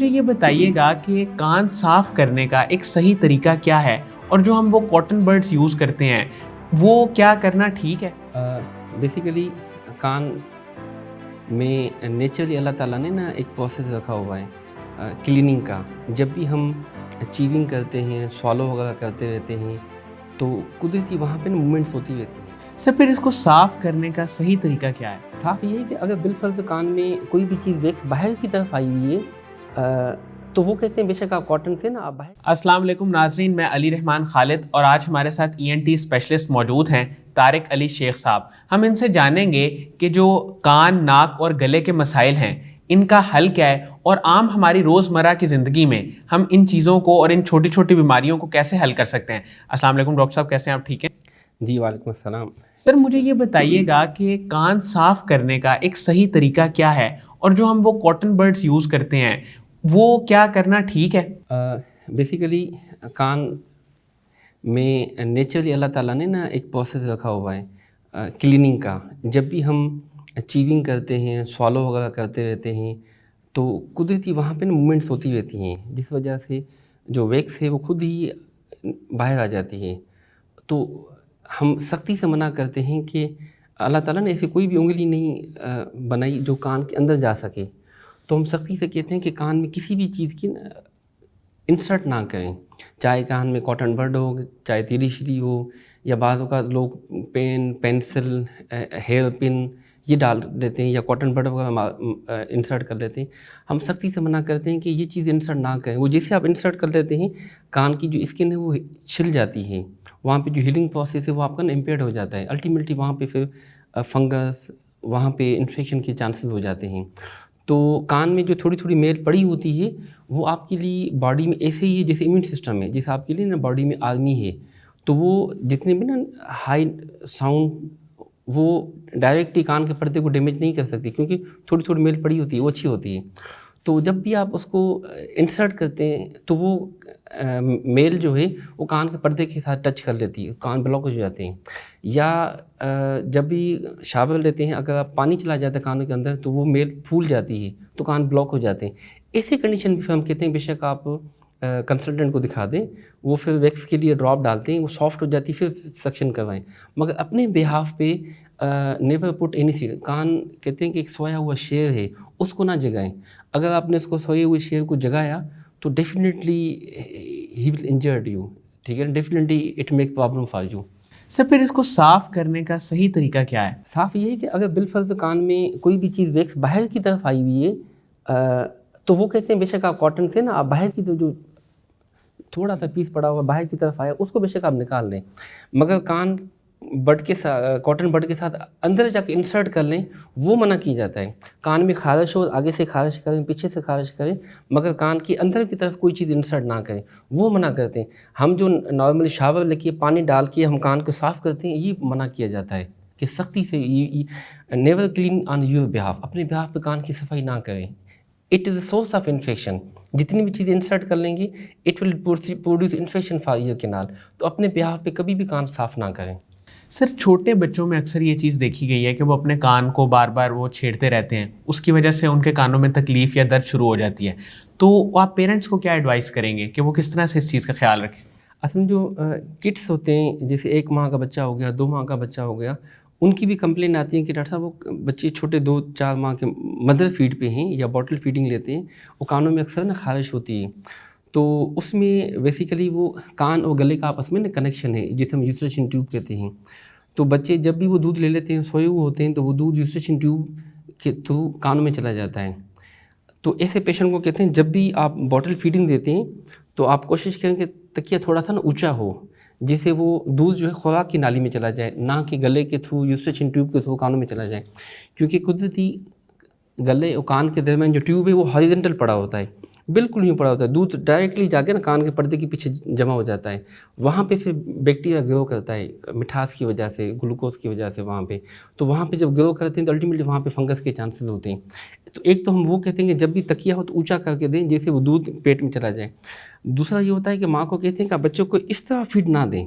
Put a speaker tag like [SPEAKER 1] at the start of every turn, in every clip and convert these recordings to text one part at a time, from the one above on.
[SPEAKER 1] मुझे ये बताइएगा कि कान साफ करने का एक सही तरीका क्या है और जो हम वो कॉटन बड्स यूज़ करते हैं वो क्या करना ठीक है?
[SPEAKER 2] बेसिकली कान में नेचुरली अल्लाह ताला ने ना एक प्रोसेस रखा हुआ है क्लीनिंग का। जब भी हम च्यूइंग करते हैं, स्वॉलो वगैरह करते रहते हैं, तो कुदरती वहाँ पे ना मूवमेंट्स होती रहती हैं।
[SPEAKER 1] सर फिर इसको साफ करने का सही तरीका क्या है?
[SPEAKER 2] साफ़ ये है कि अगर बिलफ़र्ज़ कान में कोई भी चीज़ वैक्स बाहर की तरफ आई हुई है, तो वो कहते हैं बेशक आप कॉटन से ना आप बाहर।
[SPEAKER 1] अस्सलाम वालेकुम नाजरीन, मैं अली रहमान खालिद और आज हमारे साथ ENT स्पेशलिस्ट मौजूद हैं तारिक अली शेख साहब। हम इनसे जानेंगे कि जो कान, नाक और गले के मसाइल हैं इनका हल क्या है और आम हमारी रोज़मर्रा की ज़िंदगी में हम इन चीज़ों को और इन छोटी छोटी बीमारियों को कैसे हल कर सकते हैं। अस्सलाम वालेकुम डॉक्टर साहब, कैसे हैं आप? ठीक हैं
[SPEAKER 2] जी, वालेकुम अस्सलाम।
[SPEAKER 1] सर, मुझे ये बताइएगा कि कान साफ करने का एक सही तरीका क्या है और जो हम वो कॉटन बड्स यूज़ करते हैं वो क्या करना ठीक है?
[SPEAKER 2] बेसिकली कान में नेचुरली अल्लाह ताला ने ना एक प्रोसेस रखा हुआ है क्लीनिंग का। जब भी हम च्यूइंग करते हैं, स्वॉलो वगैरह करते रहते हैं, तो कुदरती वहाँ पे ना मूवमेंट्स होती रहती हैं, जिस वजह से जो वैक्स है वो खुद ही बाहर आ जाती है। तो हम सख्ती से मना करते हैं कि अल्लाह ताला ने ऐसी कोई भी उंगली नहीं बनाई जो कान के अंदर जा सके। तो हम सख्ती से कहते हैं कि कान में किसी भी चीज़ की ना इंसर्ट ना करें, चाहे कान में कॉटन बड हो, चाहे तीली-श्री हो, या बाज़ औक़ात लोग पेन, पेंसिल, हेयर पिन ये डाल देते हैं या कॉटन बड वगैरह इंसर्ट कर लेते हैं। हम सख्ती से मना करते हैं कि ये चीज़ इंसर्ट ना करें। वो जैसे आप इंसर्ट कर लेते हैं, कान की जो स्किन है वो छिल जाती है, वहाँ पे जो हीलिंग प्रोसेस है वो आपका ना इम्पेयर्ड हो जाता है। अल्टीमेटली वहाँ पे फिर फंगस, वहाँ पे इन्फेक्शन के चांसेस हो जाते हैं। तो कान में जो थोड़ी-थोड़ी मेल पड़ी होती है, वो आपके लिए बॉडी में ऐसे ही है जैसे इम्यून सिस्टम है, जैसे आपके लिए ना बॉडी में आर्मी है। तो वो जितने भी ना हाई साउंड वो डायरेक्टली कान के पर्दे को डैमेज नहीं कर सकती, क्योंकि थोड़ी-थोड़ी मेल पड़ी होती है, वो अच्छी होती है। तो जब भी आप उसको इंसर्ट करते हैं, तो वो मेल जो है वो कान के पर्दे के साथ टच कर लेती है, कान ब्लॉक हो जाते हैं। या जब भी शावर लेते हैं, अगर आप पानी चला जाता है कानों के अंदर, तो वो मेल फूल जाती है, तो कान ब्लॉक हो जाते हैं। ऐसी कंडीशन में फिर हम कहते हैं बेशक आप कंसल्टेंट को दिखा दें, वो फिर वैक्स के लिए ड्रॉप डालते हैं, वो सॉफ्ट हो जाती है, फिर सक्शन करवाएँ। मगर अपने बिहाफ़ पे नेवर पुट एनी सीड। कान कहते हैं कि एक सोया हुआ शेर है, उसको ना जगाएँ। अगर आपने उसको सोए हुए शेर को जगाया, तो definitely he will injured you, ठीक है? Definitely it make problem for you.
[SPEAKER 1] Sir फिर इसको साफ करने का सही तरीका क्या है?
[SPEAKER 2] साफ़ ये है कि अगर बिलफ़र्ज़ कान में कोई भी चीज़ वैक्स बाहर की तरफ आई हुई है, तो वो कहते हैं बेशक आप कॉटन से ना आप बाहर की जो थोड़ा-सा पीस पड़ा हुआ बाहर की तरफ आया, उसको बेशक आप निकाल लें। मगर कान बड के साथ, कॉटन बड के साथ अंदर जाके इंसर्ट कर लें, वो मना किया जाता है। कान में ख़ारिश हो, आगे से ख़ारिश करें, पीछे से ख़ारिश करें, मगर कान के अंदर की तरफ कोई चीज़ इंसर्ट ना करें, वो मना करते हैं। हम जो नॉर्मली शावर लेके पानी डाल के हम कान को साफ़ करते हैं, ये मना किया जाता है कि सख्ती से ये never clean on your behalf, अपने बिहाफ़ पे कान की सफाई ना करें। It is a source of infection. जितनी भी चीज़ें इंसर्ट कर लेंगे, it will produce infection for ear canal. तो अपने बिहाफ़ पे कभी भी कान साफ़ ना करें।
[SPEAKER 1] सर छोटे बच्चों में अक्सर ये चीज़ देखी गई है कि वो अपने कान को बार बार वो छेड़ते रहते हैं, उसकी वजह से उनके कानों में तकलीफ़ या दर्द शुरू हो जाती है। तो आप पेरेंट्स को क्या एडवाइस करेंगे कि वो किस तरह से इस चीज़ का ख्याल रखें?
[SPEAKER 2] असल में जो किड्स होते हैं, जैसे 1 माह का बच्चा हो गया, 2 माह का बच्चा हो गया, उनकी भी कंप्लेन आती है कि डॉक्टर साहब वो बच्चे छोटे 2-4 माह के मदर फीड पे हैं या बॉटल फीडिंग लेते हैं, वो कानों में अक्सर ना ख़ारिश होती है। तो उसमें बेसिकली वो कान और गले का आपस में ना कनेक्शन है, जिसे हम यूस्ट्रेशन ट्यूब कहते हैं। तो बच्चे जब भी वो दूध ले लेते हैं, सोए हुए होते हैं, तो वो दूध यूस्ट्रेशन ट्यूब के थ्रू कानों में चला जाता है। तो ऐसे पेशेंट को कहते हैं जब भी आप बॉटल फीडिंग देते हैं, तो आप कोशिश करें कि तकिया थोड़ा-सा ना ऊँचा हो, जिससे वो दूध जो है खुराक की नाली में चला जाए, ना कि गले के थ्रू, यूस्ट्रेशन ट्यूब के थ्रू कानों में चला जाए। क्योंकि कुदरती गले और कान के दरमियान जो ट्यूब है वो हॉरिज़ॉन्टल पड़ा होता है, बिल्कुल यूँ पड़ा होता है। दूध डायरेक्टली जाके ना कान के पर्दे के पीछे जमा हो जाता है। वहाँ पे फिर बैक्टीरिया ग्रो करता है, मिठास की वजह से, ग्लूकोज़ की वजह से वहाँ पे। तो वहाँ पे जब ग्रो करते हैं तो अल्टीमेटली वहाँ पे फंगस के चांसेस होते हैं। तो एक तो हम वो कहते हैं कि जब भी तकिया हो तो ऊँचा करके दें, जैसे वो दूध पेट में चला जाए। दूसरा ये होता है कि माँ को कहते हैं कि आप बच्चों को इस तरह फीड ना दें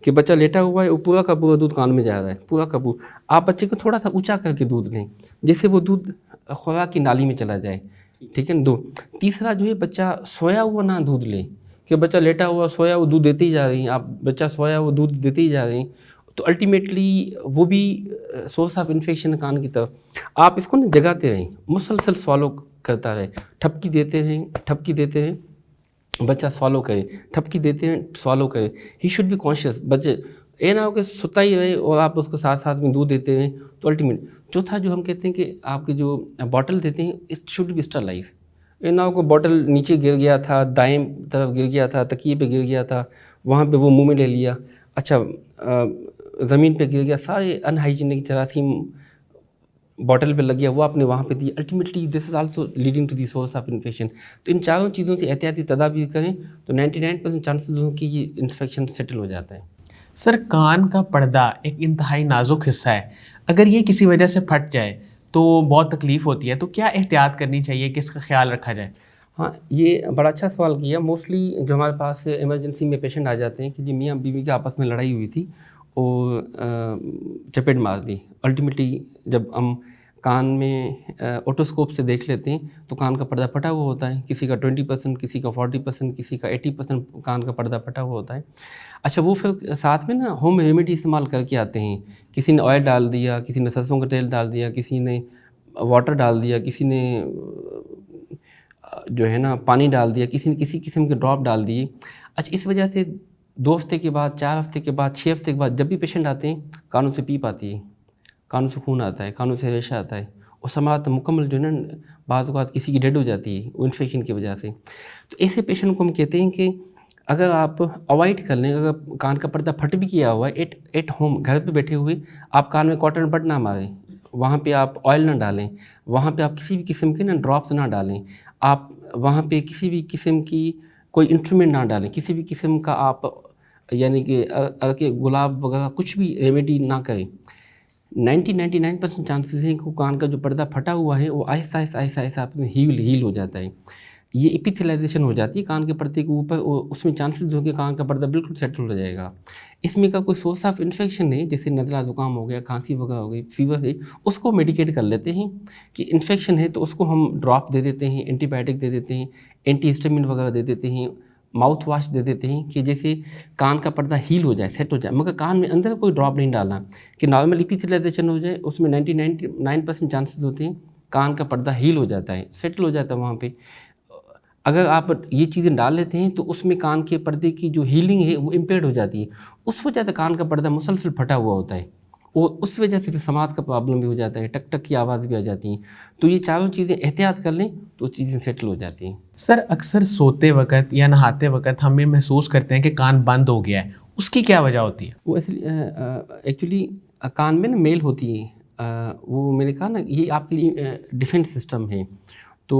[SPEAKER 2] कि बच्चा लेटा हुआ है, वो पूरा का पूरा दूध कान में जा रहा है, पूरा का पूरा। आप बच्चे को थोड़ा-सा ऊँचा करके दूध लें, जिससे वो दूध खुराक की नाली में चला जाए। ठीक है ना, 2। तीसरा जो है बच्चा सोया हुआ ना दूध ले, कि बच्चा लेटा हुआ सोया हुआ दूध देते ही जा रहे हैं आप, बच्चा सोया हुआ दूध देते ही जा रहे हैं, तो अल्टीमेटली वो भी सोर्स ऑफ इन्फेक्शन कान की तरफ। आप इसको ना जगाते रहें, मुसलसल सॉलो करता रहे, ठपकी देते रहें, ठपकी देते रहें, बच्चा सॉलो करे, ठपकी देते हैं सॉलो करे। He should be conscious. बच्चे ये ना हो कि सुता ही रहे और आप उसको साथ साथ में दूध देते हैं, तो अल्टीमेट। चौथा जो हम कहते हैं कि आपके जो बॉटल देते हैं इट शुड बी स्टरलाइज। ये ना हो कि बॉटल नीचे गिर गया था, दाएं तरफ गिर गया था, तकिए पे गिर गया था, वहाँ पे वो मुंह में ले लिया, अच्छा ज़मीन पे गिर गया, सारे अनहाइजीनिक जरासीम बॉटल पे लग गया, वो आपने वहाँ पे दी। Ultimately this is also leading to the source of infection. तो इन चारों चीज़ों से एहतियाती तदाबीर करें तो 99% चांसेस हों कि ये इन्फेक्शन सेटल हो जाता है।
[SPEAKER 1] सर, कान का पर्दा एक इंतहाई नाजुक हिस्सा है, अगर ये किसी वजह से फट जाए तो बहुत तकलीफ़ होती है, तो क्या एहतियात करनी चाहिए कि इसका ख्याल रखा जाए?
[SPEAKER 2] हाँ, ये बड़ा अच्छा सवाल किया। मोस्टली जो हमारे पास इमरजेंसी में पेशेंट आ जाते हैं कि जी मियाँ बीवी की आपस में लड़ाई हुई थी और चपेट मार दी। अल्टीमेटली जब हम कान में ओटोस्कोप से देख लेते हैं तो कान का पर्दा फटा हुआ होता है, किसी का 20%, किसी का 40%, किसी का 80% कान का पर्दा फटा हुआ होता है। अच्छा, वो फिर साथ में ना होम रेमेडी इस्तेमाल करके आते हैं। किसी ने ऑयल डाल दिया, किसी ने सरसों का तेल डाल दिया, किसी ने वाटर डाल दिया, किसी ने जो है ना पानी डाल दिया, किसी ने किसी किस्म के ड्रॉप डाल दिए। अच्छा, इस वजह से 2 हफ्ते के बाद, 4 हफ्ते के बाद, 6 हफ्ते के बाद जब भी पेशेंट आते हैं कानों से पीप आती है, कानों से खून आता है, कानों से रेशा आता है और समात मुकम्मल जो है ना बाज़ औक़ात किसी की डेड हो जाती है वो इन्फेक्शन की वजह से। तो ऐसे पेशेंट को हम कहते हैं कि अगर आप अवॉइड कर लें, अगर कान का पर्दा फट भी किया हुआ है, एट होम घर पे बैठे हुए आप कान में कॉटन बड ना मारें, वहाँ पे आप ऑयल ना डालें, वहाँ पे आप किसी भी किस्म के ना ड्रॉप्स ना डालें, आप वहाँ पे किसी भी किस्म की कोई इंस्ट्रूमेंट ना डालें, किसी भी किस्म का आप यानी कि के गुलाब वगैरह कुछ भी रेमेडी ना करें। 99% चांसेस हैं कि कान का जो पर्दा फटा हुआ है वो आहिस्ता आपने हील हो जाता है। ये एपिथेलाइजेशन हो जाती है कान के पर्दे के ऊपर और उसमें चांसेस हो कि कान का पर्दा बिल्कुल सेटल हो जाएगा। इसमें का कोई सोर्स ऑफ इन्फेक्शन है, जैसे नज़ला ज़ुकाम हो गया, खांसी वगैरह हो गई, फीवर है, उसको मेडिकेट कर लेते हैं। कि इन्फेक्शन है तो उसको हम ड्रॉप दे देते हैं, एंटीबायोटिक दे देते हैं, एंटीहिस्टामिन वगैरह दे देते हैं, माउथ वॉश दे देते हैं कि जैसे कान का पर्दा हील हो जाए, सेट हो जाए। मगर कान में अंदर कोई ड्रॉप नहीं डालना कि नॉर्मल एपिथेलाइजेशन हो जाए, उसमें 99% चांसेस होते हैं कान का पर्दा हील हो जाता है, सेटल हो जाता है वहाँ पे। अगर आप ये चीज़ें डाल लेते हैं तो उसमें कान के पर्दे की जो हीलिंग है वो इम्पेयर्ड हो जाती है। उस वजह से कान का पर्दा मुसलसल फटा हुआ होता है और उस वजह से फिर समात का प्रॉब्लम भी हो जाता है, टक टक की आवाज़ भी आ जाती हैं। तो ये चारों चीज़ें एहतियात कर लें तो चीज़ें सेटल हो जाती हैं।
[SPEAKER 1] सर, अक्सर सोते वक्त या नहाते वक्त हम ये महसूस करते हैं कि कान बंद हो गया है, उसकी क्या वजह होती है?
[SPEAKER 2] वो एक्चुअली कान में ना मेल होती है, वो मैंने कहा ना ये आपके लिए डिफेंस सिस्टम है। तो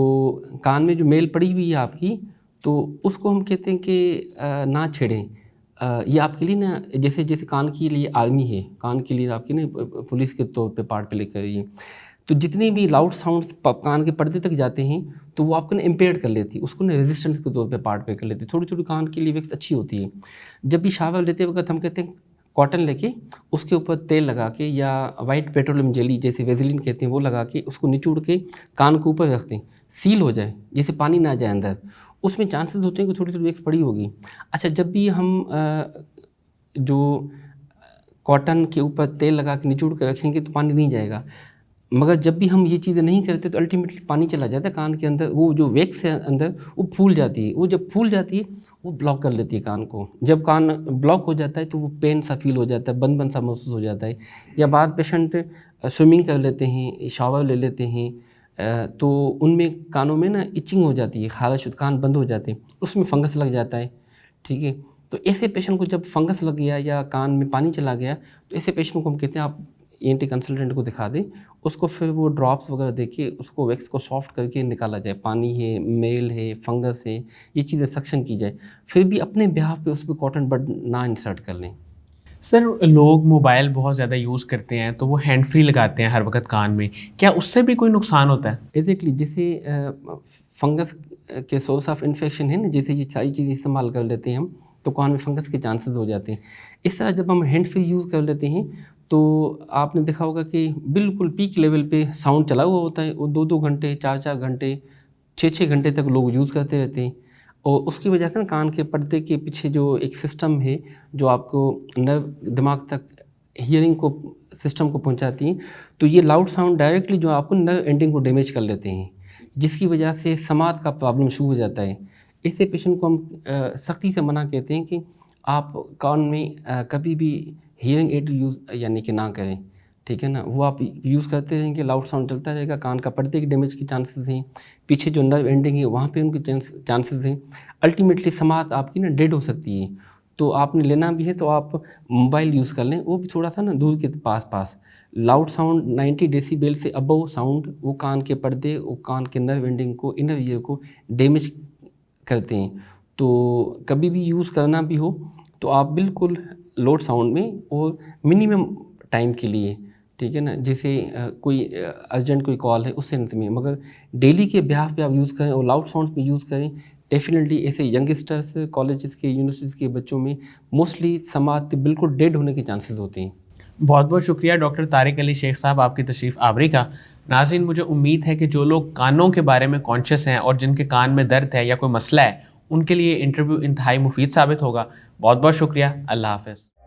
[SPEAKER 2] कान में जो मेल पड़ी हुई है आपकी, तो उसको हम कहते हैं कि ना छेड़ें। ये आपके लिए ना जैसे जैसे कान के लिए आर्मी है, कान के लिए आपकी ना पुलिस के तौर पे पार्ट प्ले कर रही है। तो जितने भी लाउड साउंड्स कान के पर्दे तक जाते हैं तो वो आपको ना इम्पेयर कर लेती है, उसको ना रेजिस्टेंस के तौर पे पार्ट प्ले कर लेती है। थोड़ी थोड़ी कान के लिए वैक्स अच्छी होती है। जब भी शावर लेते वक्त हम कहते हैं कॉटन लेके उसके ऊपर तेल लगा के या वाइट पेट्रोलियम जेली जैसे वेजिलिन कहते हैं वो लगा के उसको निचोड़ के कान के ऊपर रखते हैं, सील हो जाए, जैसे पानी ना जाए अंदर। उसमें चांसेस होते हैं कि थोड़ी थोड़ी वैक्स पड़ी होगी। अच्छा, जब भी हम जो कॉटन के ऊपर तेल लगा के निचोड़ के रखेंगे तो पानी नहीं जाएगा। मगर जब भी हम ये चीज़ें नहीं करते तो अल्टीमेटली पानी चला जाता है कान के अंदर। वो जो वैक्स है अंदर वो फूल जाती है, वो जब फूल जाती है वो ब्लॉक कर लेती है कान को। जब कान ब्लॉक हो जाता है तो वो पेन सा फील हो जाता है, बंद बंद सा महसूस हो जाता है। या बाद पेशेंट स्विमिंग कर लेते हैं, शावर ले लेते हैं, तो उनमें कानों में ना इचिंग हो जाती है, खारिश, कान बंद हो जाते हैं, उसमें फंगस लग जाता है। ठीक है, तो ऐसे पेशेंट को जब फंगस लग गया या कान में पानी चला गया तो ऐसे पेशेंट को हम कहते हैं आप ENT कंसल्टेंट को दिखा दें, उसको फिर वो ड्रॉप्स वगैरह देके उसको वैक्स को सॉफ्ट करके निकाला जाए। पानी है, मेल है, फंगस है, ये चीज़ें सक्शन की जाए। फिर भी अपने बिहाफ पे उस पर कॉटन बड ना इंसर्ट कर लें।
[SPEAKER 1] सर, लोग मोबाइल बहुत ज़्यादा यूज़ करते हैं तो वो हैंड फ्री लगाते हैं हर वक्त कान में, क्या उससे भी कोई नुकसान होता है?
[SPEAKER 2] एग्जैक्टली, जैसे फंगस के सोर्स ऑफ इन्फेक्शन है ना, जैसे ये सारी चीज़ें इस्तेमाल कर लेते हैं हम तो कान में फंगस के चांसेस हो जाते हैं। इस तरह जब हम हैंड फ्री यूज़ कर लेते हैं तो आपने देखा होगा कि बिल्कुल पीक लेवल पे साउंड चला हुआ होता है, वो 2-2 घंटे, 4-4 घंटे 6-6 घंटे तक लोग यूज़ करते रहते हैं और उसकी वजह से ना कान के पर्दे के पीछे जो एक सिस्टम है जो आपको नर्व दिमाग तक हियरिंग को सिस्टम को पहुंचाती है, तो ये लाउड साउंड डायरेक्टली जो आपको नर्व एंडिंग को डैमेज कर लेते हैं, जिसकी वजह से समात का प्रॉब्लम शुरू हो जाता है। ऐसे पेशेंट को हम सख्ती से मना कहते हैं कि आप कान में कभी भी हियरिंग एड यूज़ यानी कि ना करें, ठीक है ना। वो आप यूज़ करते रहेंगे, लाउड साउंड चलता रहेगा, कान का पर्दे के डैमेज के चांसेस हैं, पीछे जो नर्व एंडिंग है वहाँ पे उनके चांसेस हैं। अल्टीमेटली समात आपकी ना डेड हो सकती है। तो आपने लेना भी है तो आप मोबाइल यूज़ कर लें, वो भी थोड़ा सा ना दूर के पास। लाउड साउंड 90 डेसिबल से अबव साउंड वो कान के पर्दे, वो कान के नर्व एंडिंग को, इनर ईयर को डैमेज करते हैं। तो कभी भी यूज़ करना भी हो तो आप बिल्कुल लोड साउंड में और मिनिमम टाइम के लिए, ठीक है ना, जैसे कोई अर्जेंट कोई कॉल है उससे नहीं, मगर डेली के ब्याह पे आप यूज़ करें और लाउड साउंड पे यूज़ करें। डेफिनेटली ऐसे यंगस्टर्स, कॉलेजेस के, यूनिवर्सिटीज़ के बच्चों में मोस्टली समात बिल्कुल डेड होने के चांसेस होते हैं।
[SPEAKER 1] बहुत बहुत शुक्रिया डॉक्टर तारिक अली शेख साहब आपकी तशरीफ़ आवरी का। नाज़रीन, मुझे उम्मीद है कि जो लोग कानों के बारे में कॉन्शियस हैं और जिनके कान में दर्द है या कोई मसला है, उनके लिए इंटरव्यू इंतहाई मुफीद साबित होगा। बहुत बहुत शुक्रिया। अल्लाह हाफ़िज़।